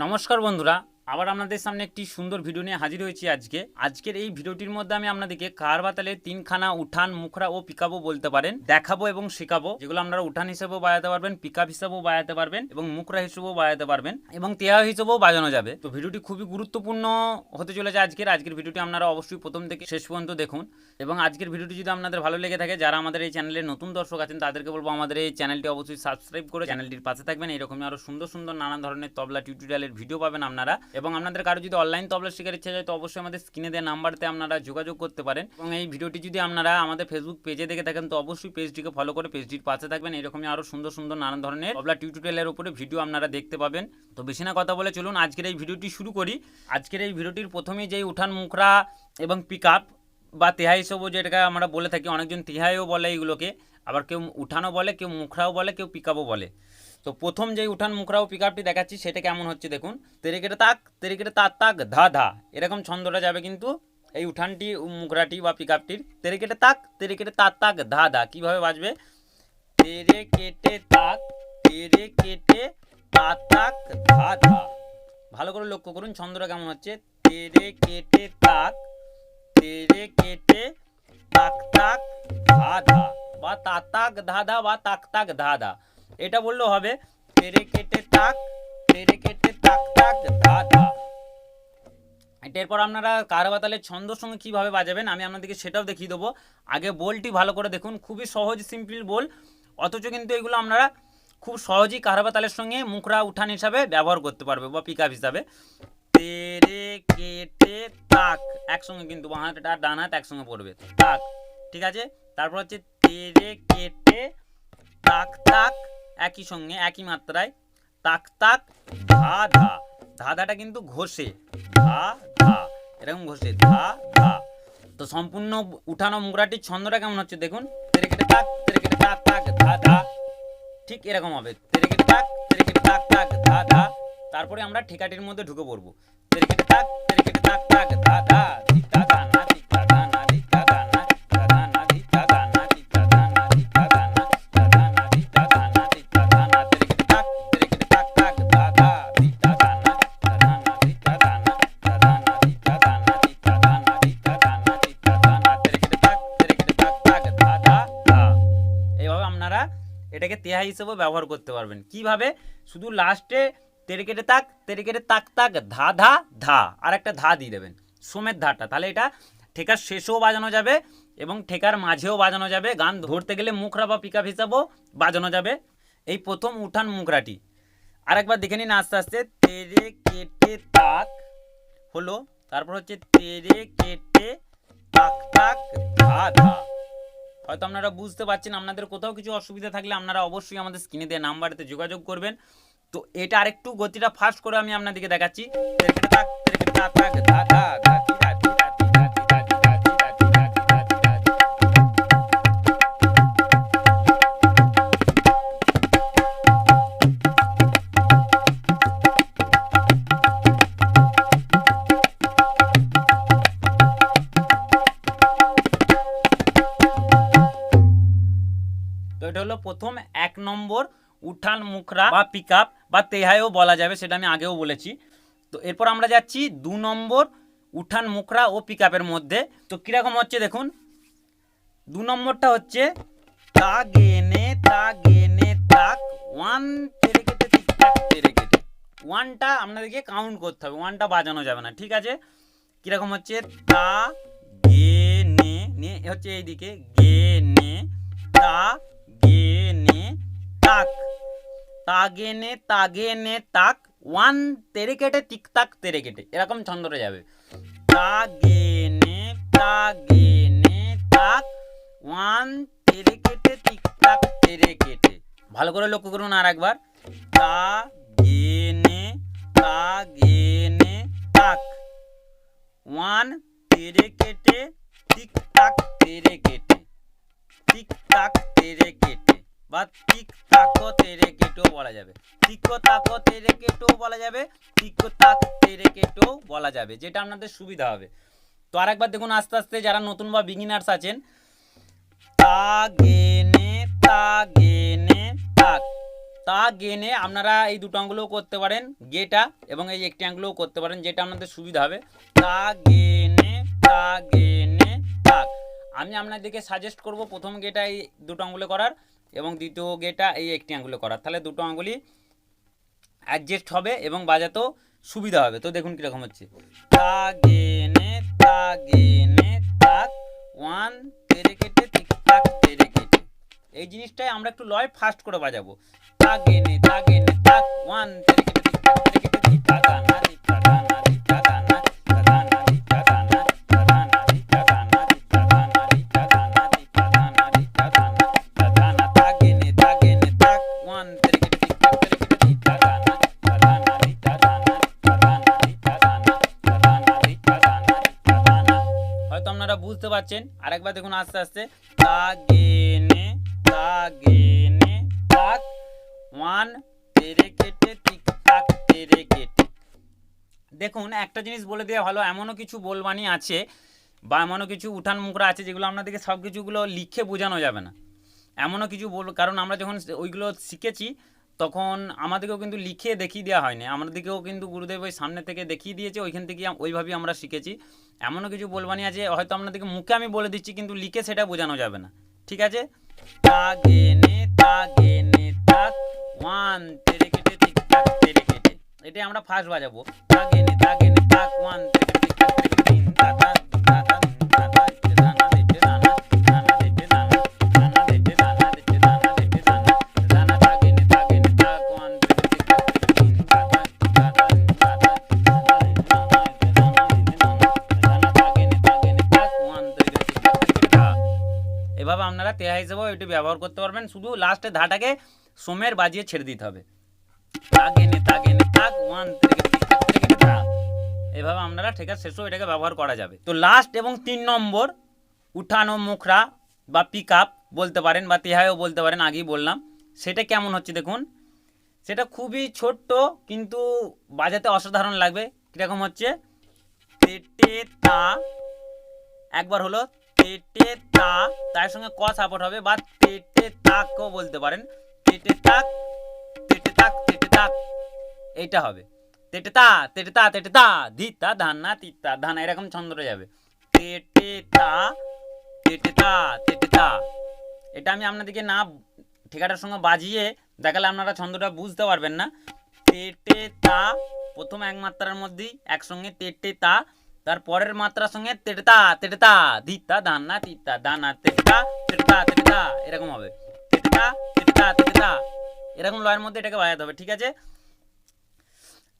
নমস্কার বন্ধুরা, আবার আপনাদের সামনে একটি সুন্দর ভিডিও নিয়ে হাজির হয়েছি। আজকের এই ভিডিওটির মধ্যে আমি আপনাদেরকে কারবা তালে তিনখানা উঠান, মুখরা ও পিকআপও বলতে পারেন দেখাবো এবং শেখাবো, যেগুলো আপনারা উঠান হিসেবেও বাজাতে পারবেন, পিকআপ হিসেবেও বাজাতে পারবেন এবং মুখরা হিসেবেও বাজাতে পারবেন এবং তেহা হিসেবেও বাজানো যাবে। তো ভিডিওটি খুবই গুরুত্বপূর্ণ হতে চলেছে। আজকের ভিডিওটি আপনারা অবশ্যই প্রথম থেকে শেষ পর্যন্ত দেখুন এবং আজকের ভিডিওটি যদি আপনাদের ভালো লেগে থাকে, যারা আমাদের এই চ্যানেলে নতুন দর্শক আছেন তাদেরকে বলবো আমাদের এই চ্যানেলটি অবশ্যই সাবস্ক্রাইব করে চ্যানেলটির পাশে থাকবেন। এরকমই আরো সুন্দর সুন্দর নানান ধরনের তবলা টিউটোরিয়ালের ভিডিও পাবেন আপনারা। এবং আপনাদের কারো যদি অনলাইন তবলা শেখার ইচ্ছা হয় তো অবশ্যই আমাদের স্ক্রিনে দেওয়া নাম্বারতে আপনারা যোগাযোগ করতে পারেন। এবং এই ভিডিওটি যদি আপনারা আমাদের ফেসবুক পেজে দেখে থাকেন তো অবশ্যই পেজটিকে ফলো করে পেজটির পাশে থাকবেন। এরকমই আরো সুন্দর সুন্দর নানান ধরনের তবলা টিউটোরিয়ালের উপরে ভিডিও আপনারা দেখতে পাবেন। তো বেশি না কথা বলে চলুন আজকের এই ভিডিওটি শুরু করি। আজকের এই ভিডিওটির প্রথমেই যেই উঠান, মুখরা এবং পিকআপ বা তেহাই হিসেবেও যেটাকে আমরা বলে থাকি, অনেকজন তেহাইও বলে এইগুলোকে, আবার কেউ উঠানও বলে, কেউ মুখরাও বলে, কেউ পিকআপও বলে। তো প্রথম যেই উঠান, মুখরা ও পিকআপটি দেখাচ্ছি সেটা কেমন হচ্ছে দেখুন। তেরে কেটে তাক, তেরে কেটে তাক তাক ধা ধা, এরকম ছন্দটা যাবে কিন্তু এই উঠানটি, মুখরাটি বা পিকআপটির। তেরে কেটে তাক, তেরে কেটে তাক তাক ধা ধা কীভাবে বাজবে? তেরে কেটে তাক, তেরে কেটে তাক তাক ধা ধা। ভালো করে লক্ষ্য করুন ছন্দটা কেমন হচ্ছে। তেরে কেটে তাক, তেরে কেটে তাক তাক ধা ধা, বা তাক তাক ধা ধা, বা তাক তাক ধা ধা, এটা বললেও হবে। তেরে কেটে তাক, তেরে কেটে তাক তাক ধা ধা। এরপর আপনারা কারবা তালের ছন্দর সঙ্গে কীভাবে বাজাবেন আমি আপনাদেরকে সেটাও দেখিয়ে দেবো। আগে বোলটি ভালো করে দেখুন, খুবই সহজ সিম্পল বোল, অথচ কিন্তু এগুলো আপনারা খুব সহজেই কারবা তালের সঙ্গে মুখরা উঠান হিসাবে ব্যবহার করতে পারবে বা পিকআপ হিসাবে। তেরে কেটে তাক, একসঙ্গে কিন্তু বাঁ হাত আর ডান হাত একসঙ্গে পড়বে, তাক, ঠিক আছে। তারপর হচ্ছে তেরে কেটে তাক তাক, একই সঙ্গে একই মাত্রায় তাক তাক ধা ধা। ধা ধাটা কিন্তু ঘষে, ধা ধা, এরকম ঘষে ধা ধা। তো সম্পূর্ণ উঠানো মুখরাটির ছন্দটা কেমন হচ্ছে দেখুন। তেরে কেটে তাক, তেরে কেটে তাক তাক ধা ধা, ঠিক এরকম হবে। তেরে কেটে তাক, তেরে কেটে তাক তাক ধা ধা। তারপরে আমরা ঠেকাটির মধ্যে ঢুকে পড়বো। তেরে কেটে তাক, তেরে কেটে তাক তাক ধা ধা, ধিকা ধা না, ধিকা ধা না, ধিকা ধা না, ধিকা ধা না, ধিকা ধা না, ধিকা ধা না, ধিকা ধা না, ধিকা ধা না, ধিকা ধা না, ধিকা ধা না। তেরে কেটে তাক, তেরে কেটে তাক তাক ধা ধা, ধিকা ধা না, ধিকা ধা না, ধিকা ধা না, ধিকা ধা না, ধিকা ধা না, ধিকা ধা না, ধিকা ধা না, ধিকা ধা না। তেরে কেটে তাক, তেরে কেটে তাক তাক ধা ধা ধা। এইভাবে আপনারা এটাকে তেহাই হিসেবেও ব্যবহার করতে পারবেন। কিভাবে? শুধু লাস্টে তেরে কেটে তাক, তেরে কেটে তাক তাক ধা ধা ধা, আর একটা ধা দিয়ে দেবেন সোমের ধাটা, তাহলে এটা ঠেকার শেষেও বাজানো যাবে এবং ঠেকার মাঝেও বাজানো যাবে। গান ধরতে গেলে মুখরা বা পিকআপ হিসাবেও বাজানো যাবে। এই প্রথম উঠান মুখরাটি আরেকবার দেখে নিন আস্তে আস্তে। তেরে কেটে তাক হলো, তারপর হচ্ছে তেরে কেটে তাক তাক ধা ধা। হয়তো আপনারা বুঝতে পারছেন। আপনাদের কোথাও কিছু অসুবিধা থাকলে আপনারা অবশ্যই আমাদের স্ক্রিনে দেওয়া নাম্বারেতে যোগাযোগ করবেন। তো এটা আরেকটু গতিটা ফাস্ট করে আমি আপনাদেরকে দেখাচ্ছি। তো এটা হলো প্রথম 1 নম্বর উঠান, মুখরা বা পিকআপ বা তেহাইও বলা যাবে, সেটা আমি আগেও বলেছি। তো এরপর আমরা যাচ্ছি 2 নম্বর উঠান, মুখরা ও পিকআপের মধ্যে। তো কীরকম হচ্ছে দেখুন। 2 নম্বরটা হচ্ছে তা গেনে তাক 1 তেরে কেটে টিক টাক তেরে কেটে। 1টা আপনাদেরকে কাউন্ট করতে হবে, 1টা বাজানো যাবে না, ঠিক আছে। কীরকম হচ্ছে? তা গেনে, নে হচ্ছে এইদিকে, গেনে তা গেনে তাক, তাগেনে তাগেনে তাক 1 তেরে কেটে টিক তাক তেরে কেটে, এরকম ছন্দটা যাবে। তাগেনে তাক 1 তেরে কেটে টিক তাক তেরে কেটে। ভালো করে লক্ষ্য করুন আর একবার। তাগেনে তাক 1 তেরে কেটে টিক তাক তেরে কেটে, টিক তাক তেরে কেটে বা টিক তাকো তেরে কেটেও বলা যাবে, টিকো তাকো তেরে কেটেও বলা যাবে, টিকো তাক তেরে কেটেও বলা যাবে, যেটা আপনাদের সুবিধা হবে। তো আরেকবার দেখুন আস্তে আস্তে, যারা নতুন বা বিগিনার্স আছেন। তা গেনে তাক তা গেনে আপনারা এই দুটো আঙ্গুলও করতে পারেন, গেটা এবং এই একটি আঙ্গুলও করতে পারেন, যেটা আপনাদের সুবিধা হবে। তা গেনে তাক। আমি আপনাদেরকে সাজেস্ট করব প্রথম গেটা এই দুটো আঙ্গুলে করার এবং দ্বিতীয় গেটা এই একটি আঙ্গুলে করার, তাহলে দুটো আঙ্গুলি অ্যাডজাস্ট হবে এবং বাজাতেও সুবিধা হবে। তো দেখুন কীরকম হচ্ছে, তা গেনে তাক, ওয়ান তেরে কেটে ঠিক তাক তেরে কেটে। এই জিনিসটাই আমরা একটু লয় ফাস্ট করে বাজাবো, তা গেনে তাক, ওয়ান তেরে কেটে ঠিক তাক তেরে কেটে ঠিক তা দানা ঠিক তা দানা ঠিক তা দানা তা দানা ঠিক তা দানা তা দানা ঠিক তা দানা ঠিক তা দানা ঠিক তা দানা ঠিক তা দানা ঠিক তা দানা তা দানা তা গেনে তাক, ওয়ান তেরে কেটে ঠিক তাক তেরে কেটে ঠিক তা দানা তা দানা ঠিক তা দানা তা দানা ঠিক তা দানা তা দানা ঠিক তা দানা ঠিক তা দানা। হয়তো আপনারা বুঝতে পারছেন, আরেকবার দেখুন আস্তে আস্তে, তা গেনে তাক, ওয়ান তেরে কেটে ঠিক তাক তেরে কেটে। দেখুন একটা জিনিস বলে দেওয়া ভালো, এমনও কিছু বলবানি আছে বা এমনও কিছু উঠান মুখরা আছে যেগুলো আপনাদেরকে সব কিছুগুলো লিখে বোঝানো যাবে না, এমনও কিছু কারণ আমরা যখন ওইগুলো শিখেছি তখন আমাদেরকেও কিন্তু লিখে দেখিয়ে দেওয়া হয়নি, আমাদেরকেও কিন্তু গুরুদেব ওই সামনে থেকে দেখিয়ে দিয়েছে, ওইখান থেকে ওইভাবেই আমরা শিখেছি। এমনও কিছু বলবানি আছে হয়তো আপনাদেরকে মুখে আমি বলে দিচ্ছি কিন্তু লিখে সেটা বোঝানো যাবে না, ঠিক আছে। তা গেনে তাক, ওয়ান তেরে কেটে ঠিক তাক তেরে কেটে, এটাই আমরা ফার্স্ট বাজাবো, তা গেনে তাক, ওয়ান তেরে কেটে ঠিক তাক তেরে কেটে, তিন তা তা তা তা তা তা দানা দেতে দানা দানা দেতে দানা দানা দেতে দানা দেতে দানা দেতে দানা দানা তা গেনে তাক, ওয়ান তেরে কেটে ঠিক তাক তেরে কেটে, তিন তা তা তা তা তা তা দানা তা গেনে তাক, ওয়ান তেরে কেটে ঠিক তাক তেরে কেটে তা। এভাবে আপনারা তেহা হিসেবেও এটি ব্যবহার করতে পারবেন, শুধু লাস্টে ধাটাকে সোমের বাজিয়ে ছেড়ে দিতে হবে, তা গেনে তাক, ওয়ান তেরে কেটে ঠিক তাক তেরে কেটে তা। এভাবে আপনারা ঠেকা শেষও এটাকে ব্যবহার করা যাবে। তো লাস্ট এবং 3 নম্বর উঠান ও মুখরা বা পিক আপ বলতে পারেন বা তেহায়ও বলতে পারেন, আগেই বললাম, সেটা কেমন হচ্ছে দেখুন। সেটা খুবই ছোট্ট কিন্তু বাজাতে অসাধারণ লাগবে। কীরকম হচ্ছে, তেটে তা, একবার হলো তেটে তা, তার সঙ্গে ক সাপোর্ট হবে, বা তেটে তাকও বলতে পারেন, তেটে তাক এইটা হবে, তেটে তা ধিতা ধানা তিতা ধানা, এরকম ছন্দটা যাবে, তেটে তা। এটা আমি আপনাদেরকে না ঠিকাটার সঙ্গে বাজিয়ে দেখালে আপনারা ছন্দটা বুঝতে পারবেন না। তেটে তা প্রথম এক মাত্রার মধ্যেই একসঙ্গে তেটে তা, তার পরের মাত্রার সঙ্গে তেটে তা ধিতা ধানা তিতা দানা তেটে তা এরকম হবে, তেটে তা এরকম লয়ের মধ্যে এটাকে বাজাতে হবে, ঠিক আছে।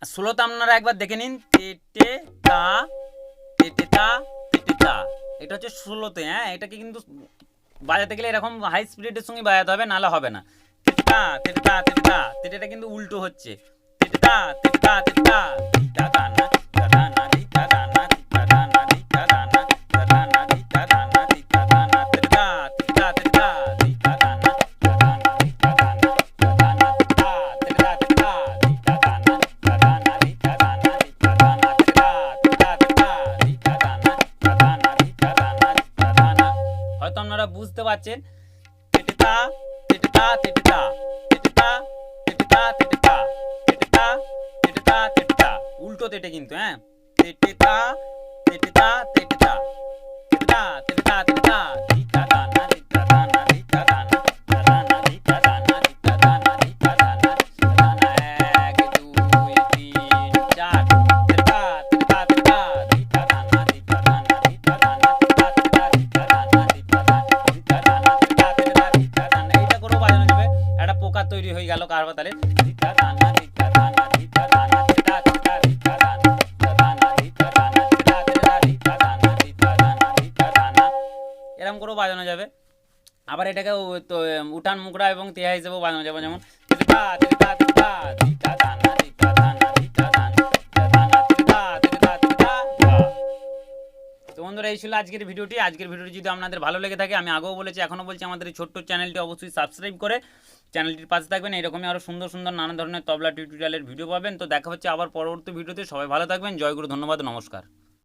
ষোলোতে আপনারা একবার দেখে নিন, তেটে তা, এটা হচ্ছে ষোলোতে। হ্যাঁ, এটাকে কিন্তু বাজাতে গেলে এরকম হাই স্পিডের সঙ্গে বাজাতে হবে, নাহলে হবে না। তেটেটা কিন্তু উল্টো হচ্ছে, হয়তো আপনারা বুঝতে পারছেন। উল্টো তেটে কিন্তু, হ্যাঁ, তৈরি হয়ে গেল কারবা তালে, এরকম করেও বাজানো যাবে। আবার এটাকে উঠান মুখরা এবং তেহা হিসেবেও বাজানো যাবে, যেমন তো বন্ধুরা এই ছিল আজকের ভিডিওটি। আজকের ভিডিওটি যদি আপনাদের ভালো লেগে থাকে, আমি আগেও বলেছি এখনও বলছি, আমাদের এই ছোট্ট চ্যানেলটি অবশ্যই সাবস্ক্রাইব করে চ্যানেলটির পাশে থাকবেন। এরকমই আরও সুন্দর সুন্দর নানা ধরনের তবলা টিউটোরিয়ালের ভিডিও পাবেন। তো দেখা হচ্ছে আবার পরবর্তী ভিডিওতে। সবাই ভালো থাকবেন। জয় গুরু, ধন্যবাদ, নমস্কার।